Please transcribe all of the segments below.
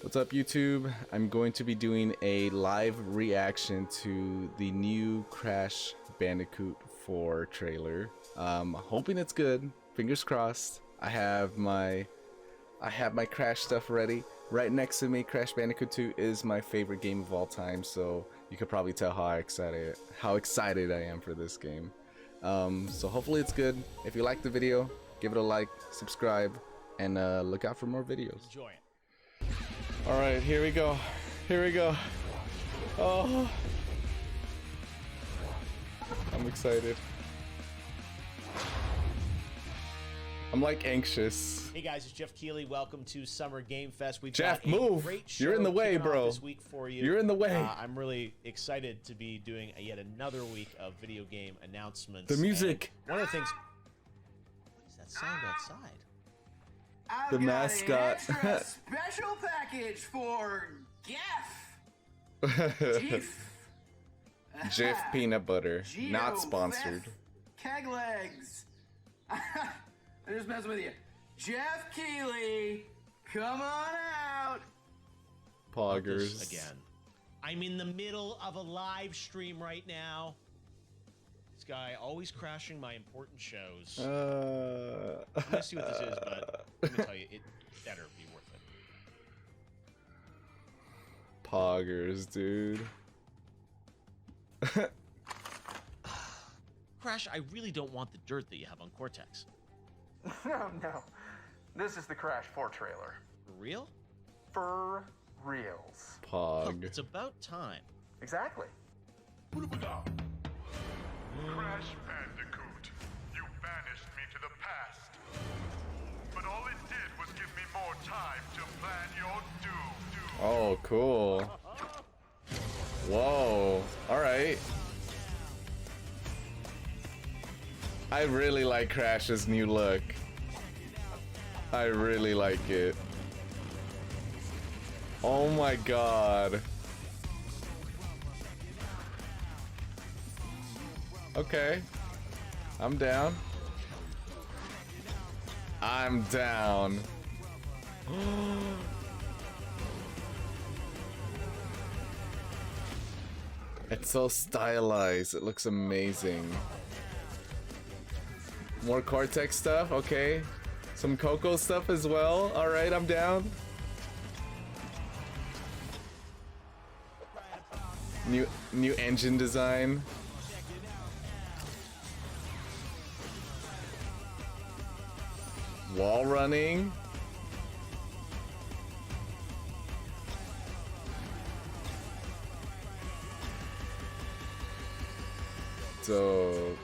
What's up, YouTube? I'm going to be doing a live reaction to the new Crash Bandicoot 4 trailer. Hoping it's good. Fingers crossed. I have my Crash stuff ready. Right next to me, Crash Bandicoot 2 is my favorite game of all time, so you could probably tell how excited I am for this game. So hopefully it's good. If you like the video, give it a like, subscribe, and look out for more videos. Enjoy it. Alright, here we go. Here we go. Oh, I'm excited. I'm like anxious. Hey guys, it's Jeff Keighley. Welcome to Summer Game Fest. We've Jeff, got a move! Great show You're in the way, kicking off bro. This week for you. You're in the way. I'm really excited to be doing yet another week of video game announcements. The music. And one of the things. What is that sound outside? I've The got mascot. An extra special package for Jeff. Jif peanut butter. Not sponsored. Keg legs. I'm just messing with you. Jeff Keighley, come on out. Poggers. Again. I'm in the middle of a live stream right now. This guy always crashing my important shows. I'm gonna see what this is, but let me tell you, it better be worth it. Poggers, dude. Crash, I really don't want the dirt that you have on Cortex. No. This is the Crash 4 trailer. For real? For reals. Pog. It's about time. Exactly. Crash Bandicoot, you banished me to the past. But all it did was give me more time to plan your doom. Oh, cool. Whoa. Alright. I really like Crash's new look. I really like it. Oh my god. Okay. I'm down. I'm down. It's so stylized. It looks amazing. More Cortex stuff, okay. Some Coco stuff as well. Alright, I'm down. New engine design. Wall running. Dope.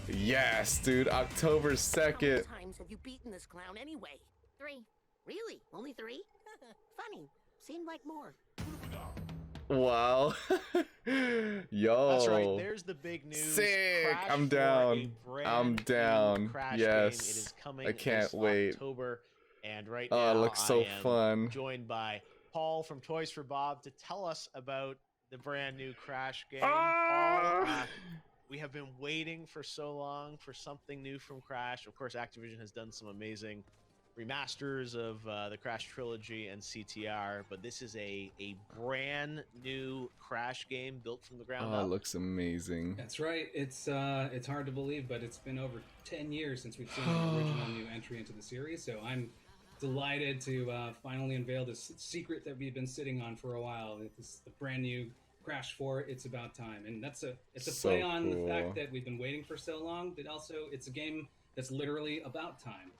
Yes, dude. October 2nd. How many times have you beaten this clown anyway? 3. Really? Only 3? Funny. Seemed like more. Wow. Yo. That's right. There's the big news. Sick. Crash I'm 4, down. a brand I'm down. new Crash Yes. game. It is coming. I can't this wait. October, and right Oh, now it looks so I am fun. joined by Paul from Toys for Bob to tell us about the brand new Crash game. Ah! Paul, we have been waiting for so long for something new from Crash. Of course, Activision has done some amazing remasters of the Crash trilogy and CTR, but this is a brand new Crash game built from the ground Oh, up. it looks amazing. That's right. It's hard to believe, but it's been over 10 years since we've seen an original new entry into the series. So I'm delighted to finally unveil this secret that we've been sitting on for a while. It's the brand new Crash 4. It's about time, and it's a So play on cool. the fact that we've been waiting for so long, but also it's a game that's literally about time.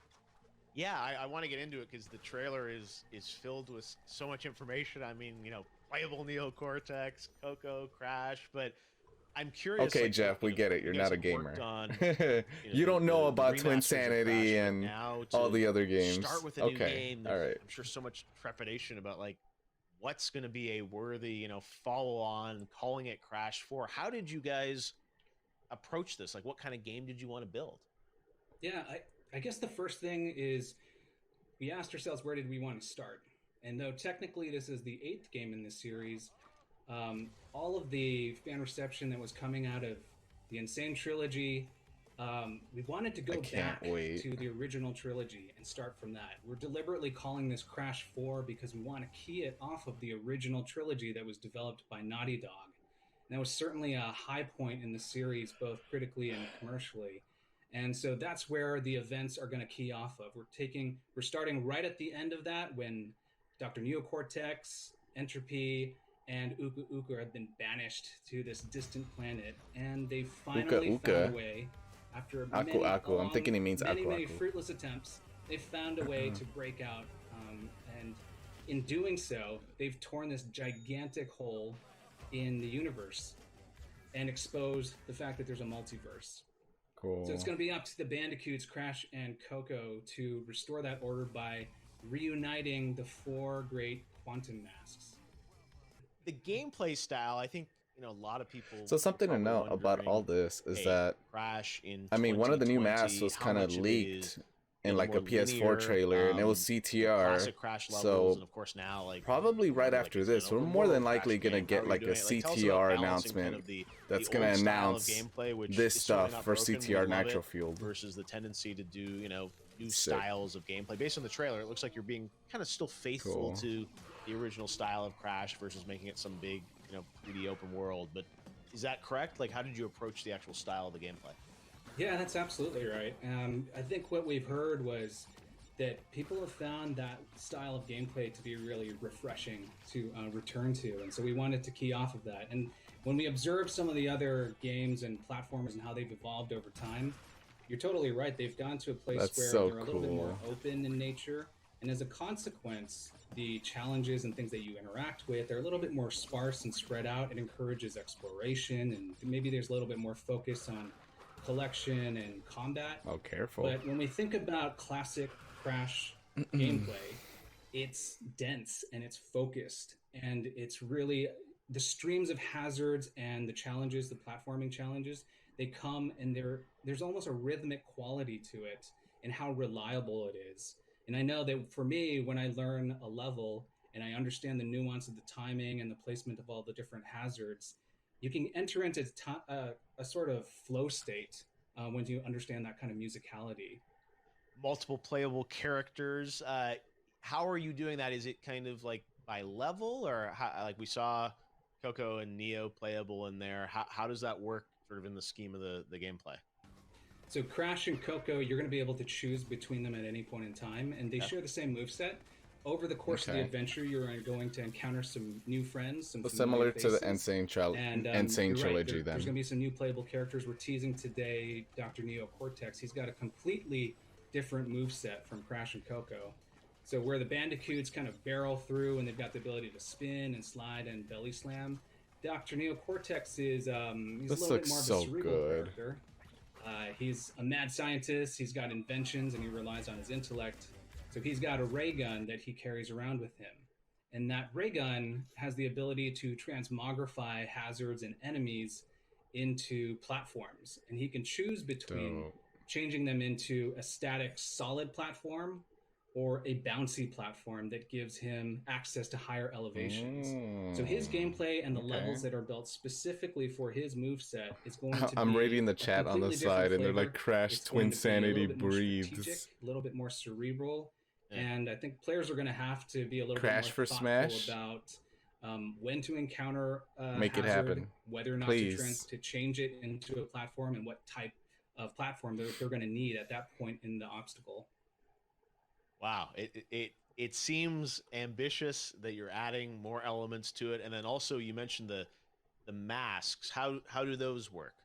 Yeah, I want to get into it because the trailer is filled with so much information. I mean, you know, playable Neo Cortex, Coco, Crash, but I'm curious. Okay, like, Jeff, we get it. You're you not guys a have gamer. worked on, You don't know the about remasters Twin of Sanity Crash, but and now to all the other games. Start with a new Okay, game. all right. I'm sure so much trepidation about like what's going to be a worthy, you know, follow-on, calling it Crash 4. How did you guys approach this? Like, what kind of game did you want to build? Yeah, I guess the first thing is we asked ourselves, where did we want to start? And though technically this is the 8th game in this series, all of the fan reception that was coming out of the Insane Trilogy We wanted to go can't back wait. to the original trilogy and start from that. We're deliberately calling this Crash 4 because we want to key it off of the original trilogy that was developed by Naughty Dog. And that was certainly a high point in the series, both critically and commercially. And so that's where the events are going to key off of. We're starting right at the end of that when Dr. Neocortex, Entropy, and Uka Uka have been banished to this distant planet, and they finally found a way, after I'm thinking he means many Aku. fruitless attempts, they found a way to break out, and in doing so, they've torn this gigantic hole in the universe and exposed the fact that there's a multiverse. Cool. So it's going to be up to the Bandicoots, Crash and Coco, to restore that order by reuniting the 4 great quantum masks. The gameplay style, I think, a lot of people. So something to know about all this is that Crash in. I mean, one of the new masks was kind of leaked in like a PS4 trailer, and it was CTR. Classic Crash levels, so and of course now, like probably right after this, we're more than likely gonna get like a CTR announcement that's gonna announce this stuff for CTR Nitro Fueled versus the tendency to do new styles of gameplay. Based on the trailer, it looks like you're being kind of still faithful to the original style of Crash versus making it some big 3D open world. But is that correct? Like, how did you approach the actual style of the gameplay? Yeah, that's absolutely right. I think what we've heard was that people have found that style of gameplay to be really refreshing to return to, and so we wanted to key off of that. And when we observe some of the other games and platformers and how they've evolved over time, you're totally right. They've gone to a place where they're a little bit more open in nature, and as a consequence, the challenges and things that you interact with, they're a little bit more sparse and spread out. It encourages exploration, and maybe there's a little bit more focus on collection and combat. Oh, careful. But when we think about classic Crash gameplay, it's dense and it's focused, and it's really the streams of hazards and the challenges, the platforming challenges, they come, and there's almost a rhythmic quality to it and how reliable it is. And I know that for me, when I learn a level and I understand the nuance of the timing and the placement of all the different hazards, you can enter into a sort of flow state when you understand that kind of musicality. Multiple playable characters. How are you doing that? Is it kind of like by level, or how, like we saw Coco and Neo playable in there? How does that work sort of in the scheme of the gameplay? So Crash and Coco, you're going to be able to choose between them at any point in time, and they share the same moveset. Over the course of the adventure, you're going to encounter some new friends, some similar to the Insane Trilogy. Then there's going to be some new playable characters. We're teasing today Dr. Neocortex. He's got a completely different moveset from Crash and Coco. So where the Bandicoots kind of barrel through and they've got the ability to spin and slide and belly slam, Dr. Neocortex is he's a little bit more of a cerebral character. He's a mad scientist. He's got inventions and he relies on his intellect. So he's got a ray gun that he carries around with him. And that ray gun has the ability to transmogrify hazards and enemies into platforms. And he can choose between changing them into a static solid platform or a bouncy platform that gives him access to higher elevations. So his gameplay and the levels that are built specifically for his moveset is going to I'm be reading the chat on the side, and they're like, Crash Twin Sanity breathes. A little bit more cerebral. And I think players are going to have to be a little Crash bit more for thoughtful Smash about when to encounter Make hazard, it happen. whether or not to change it into a platform, and what type of platform they're going to need at that point in the obstacle. Wow, it seems ambitious that you're adding more elements to it, and then also you mentioned the masks. How do those work?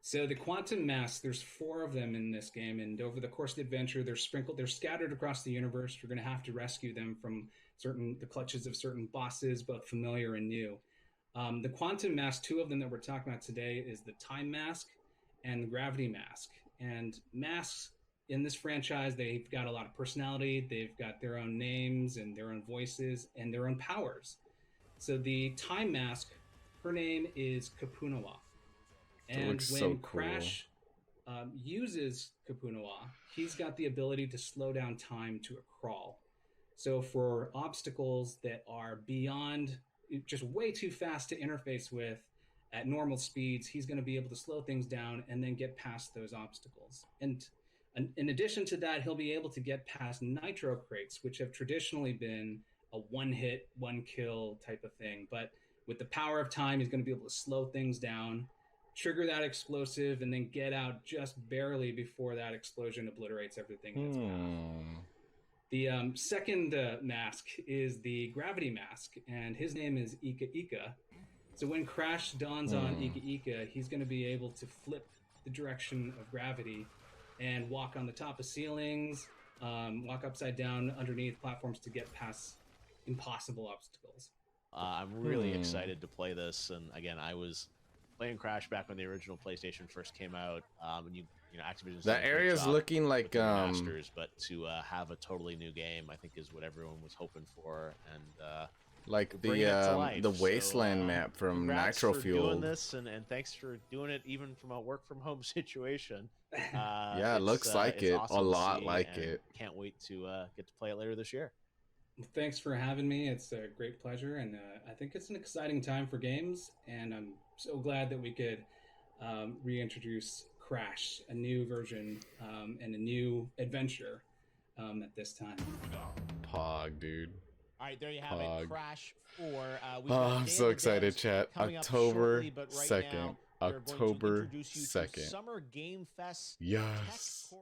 So the quantum masks, there's 4 of them in this game, and over the course of the adventure, they're scattered across the universe. You're going to have to rescue them from the clutches of certain bosses, both familiar and new. The quantum mask, 2 of them that we're talking about today, is the time mask and the gravity mask. And masks in this franchise, they've got a lot of personality. They've got their own names and their own voices and their own powers. So the time mask, her name is Kapunawa. And when Crash uses Kapunawa, he's got the ability to slow down time to a crawl. So for obstacles that are beyond, just way too fast to interface with at normal speeds, he's going to be able to slow things down and then get past those obstacles. And in addition to that, he'll be able to get past nitro crates, which have traditionally been a one hit, one kill type of thing. But with the power of time, he's going to be able to slow things down, trigger that explosive, and then get out just barely before that explosion obliterates everything in its path. The second mask is the gravity mask, and his name is Ika Ika. So when Crash dawns on Ika Ika, he's going to be able to flip the direction of gravity and walk on the top of ceilings, walk upside down underneath platforms to get past impossible obstacles. I'm really excited to play this, and again, I was playing Crash back when the original PlayStation first came out, and you know, Activision's done That a great area is job looking like with the remasters, but to have a totally new game, I think, is what everyone was hoping for, and like bringing it to life. the Wasteland map from congrats Nitro for Fuel. doing this, and thanks for doing it even from a work from home situation. Yeah, it looks like it's it, awesome a to lot see, like and it. Can't wait to get to play it later this year. Thanks for having me. It's a great pleasure, and I think it's an exciting time for games, and I'm so glad that we could reintroduce Crash, a new version and a new adventure at this time. Pog, dude. All right, there you have Pog. it. Crash 4. I'm so excited, chat. October 2nd. October October 2nd. Summer Game Fest. Yes. Yes.